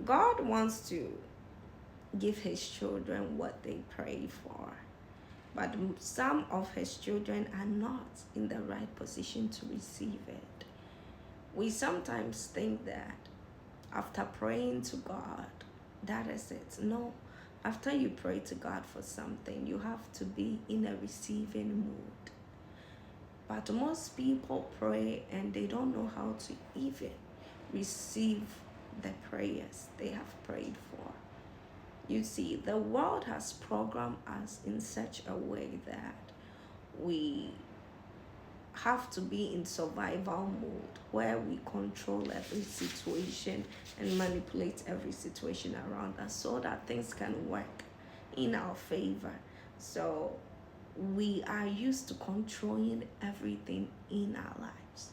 God wants to give his children what they pray for, but some of his children are not in the right position to receive it. We sometimes think that after praying to God, that is it. No, after you pray to God for something, you have to be in a receiving mood. But most people pray and they don't know how to even receive the prayers they have prayed for. You see, the world has programmed us in such a way that we have to be in survival mode where we control every situation and manipulate every situation around us so that things can work in our favor. So we are used to controlling everything in our lives.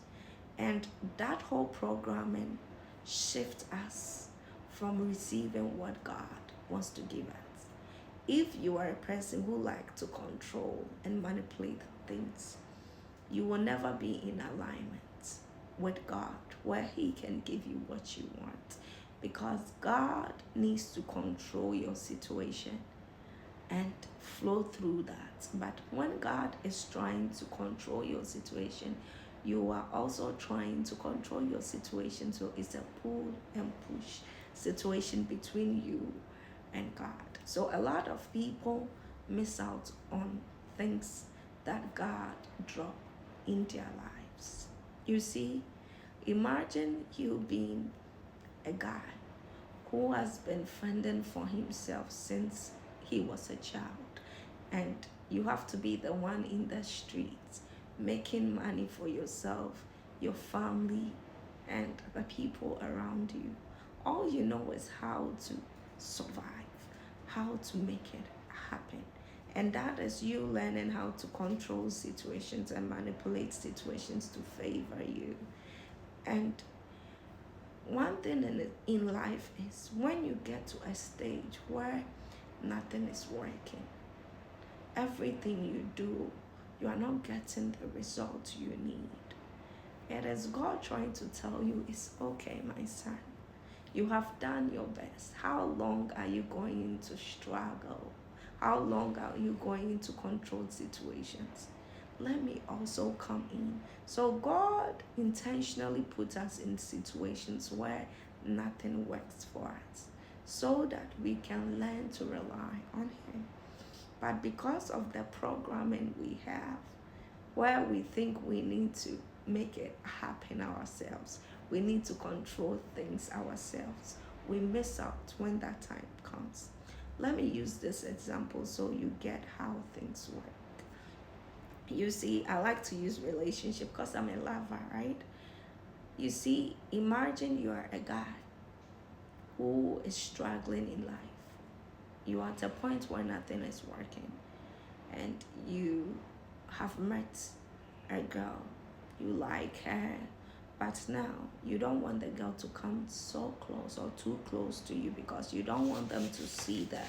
And that whole programming shifts us from receiving what God wants to give us. If you are a person who likes to control and manipulate things, you will never be in alignment with God where he can give you what you want, because God needs to control your situation and flow through that. But when God is trying to control your situation, you are also trying to control your situation. So it's a pull and push situation between you and God. So a lot of people miss out on things that God dropped in their lives. You see, imagine you being a guy who has been fending for himself since he was a child, and you have to be the one in the streets making money for yourself, your family, and the people around you. All you know is how to survive, how to make it happen. And that is you learning how to control situations and manipulate situations to favor you. And one thing in life is when you get to a stage where nothing is working, everything you do, you are not getting the result you need. It is God trying to tell you, it's okay, my son. You have done your best. How long are you going to struggle? How long are you going to control situations? Let me also come in. So God intentionally puts us in situations where nothing works for us so that we can learn to rely on him. But because of the programming we have, where we think we need to make it happen ourselves, we need to control things ourselves, we miss out when that time comes. Let me use this example so you get how things work. You see, I like to use relationship because I'm a lover, right? You see, imagine you are a guy who is struggling in life. You are at a point where nothing is working, and you have met a girl, you like her, but now you don't want the girl to come so close or too close to you because you don't want them to see that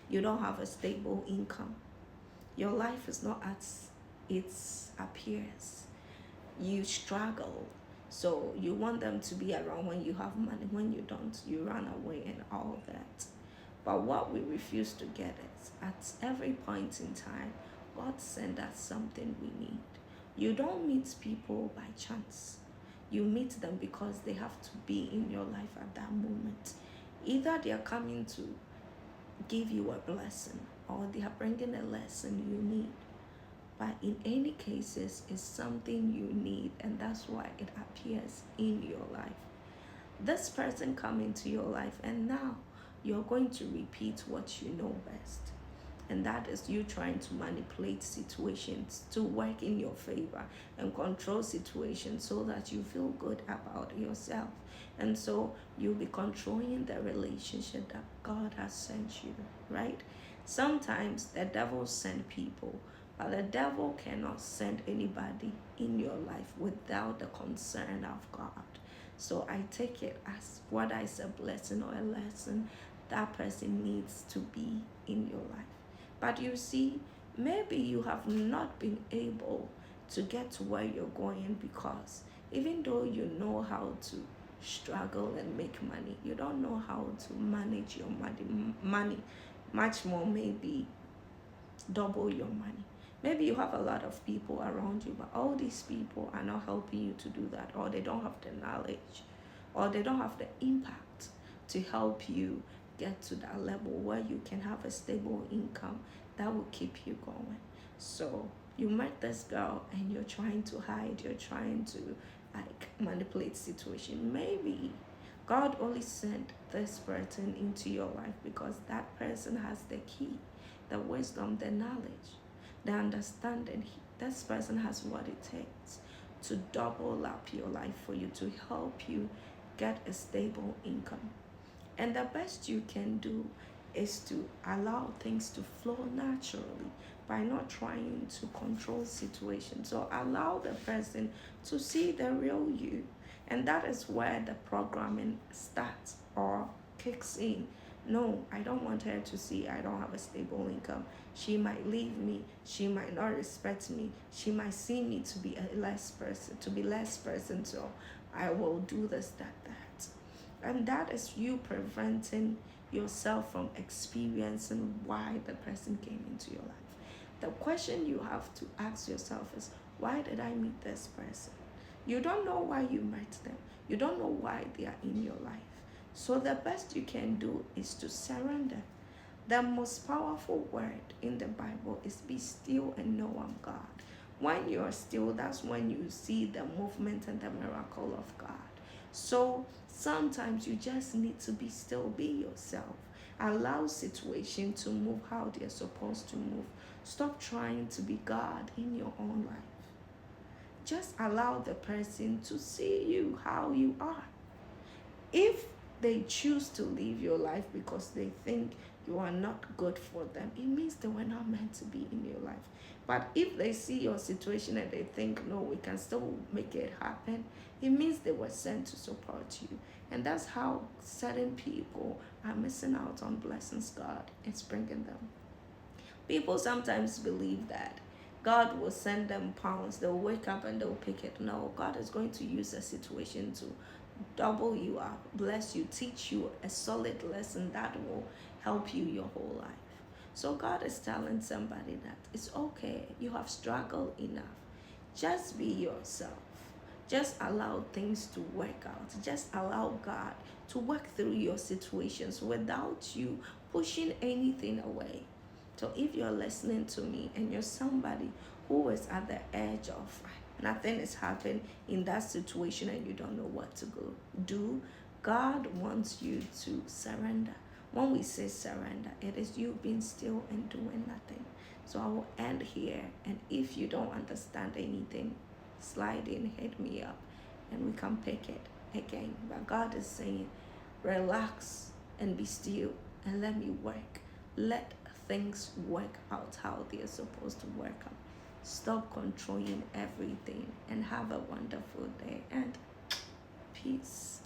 you don't have a stable income. Your life is not as it appears. You struggle. So you want them to be around when you have money. When you don't, you run away and all that. But what we refuse to get is at every point in time, God sends us something we need. You don't meet people by chance. You meet them because they have to be in your life at that moment. Either they are coming to give you a blessing or they are bringing a lesson you need. But in any cases, it's something you need, and that's why it appears in your life. This person come into your life, and now you're going to repeat what you know best. And that is you trying to manipulate situations to work in your favor and control situations so that you feel good about yourself. And so you'll be controlling the relationship that God has sent you, right? Sometimes the devil send people, but the devil cannot send anybody in your life without the concern of God. So I take it as whether it's a blessing or a lesson that person needs to be in your life. But you see, maybe you have not been able to get to where you're going because even though you know how to struggle and make money. You don't know how to manage your money, much more maybe double your money. Maybe you have a lot of people around you, but all these people are not helping you to do that, or they don't have the knowledge, or they don't have the impact to help you get to that level where you can have a stable income that will keep you going. So you met this girl and you're trying to hide, you're trying to like manipulate situation. Maybe God only sent this person into your life because that person has the key, the wisdom, the knowledge, the understanding. This person has what it takes to double up your life for you, to help you get a stable income. And the best you can do is to allow things to flow naturally by not trying to control situations. So allow the person to see the real you. And that is where the programming starts or kicks in. No, I don't want her to see I don't have a stable income. She might leave me. She might not respect me. She might see me to be a less person. So I will do this, that. And that is you preventing yourself from experiencing why the person came into your life. The question you have to ask yourself is, why did I meet this person? You don't know why you met them. You don't know why they are in your life. So the best you can do is to surrender. The most powerful word in the Bible is be still and know I'm God. When you're still, that's when you see the movement and the miracle of God. So sometimes you just need to be still, be yourself. Allow situation to move how they're supposed to move. Stop trying to be God in your own life. Just allow the person to see you how you are. If they choose to live your life because they think you are not good for them, it means they were not meant to be in your life. But if they see your situation and they think, no, we can still make it happen, it means they were sent to support you. And that's how certain people are missing out on blessings God is bringing them. People sometimes believe that God will send them pounds, they'll wake up and they'll pick it. No, God is going to use a situation to double you up, bless you, teach you a solid lesson that will help you your whole life. So God is telling somebody that it's okay, you have struggled enough. Just be yourself. Just allow things to work out. Just allow God to work through your situations without you pushing anything away. So if you're listening to me and you're somebody who is at the edge of nothing is happening in that situation and you don't know what to go do, God wants you to surrender. When we say surrender, it is you being still and doing nothing. So I will end here, and if you don't understand anything, slide in, hit me up, and we can pick it again. But God is saying, relax and be still and let me work. Let things work out how they're supposed to work out. Stop controlling everything and have a wonderful day and peace.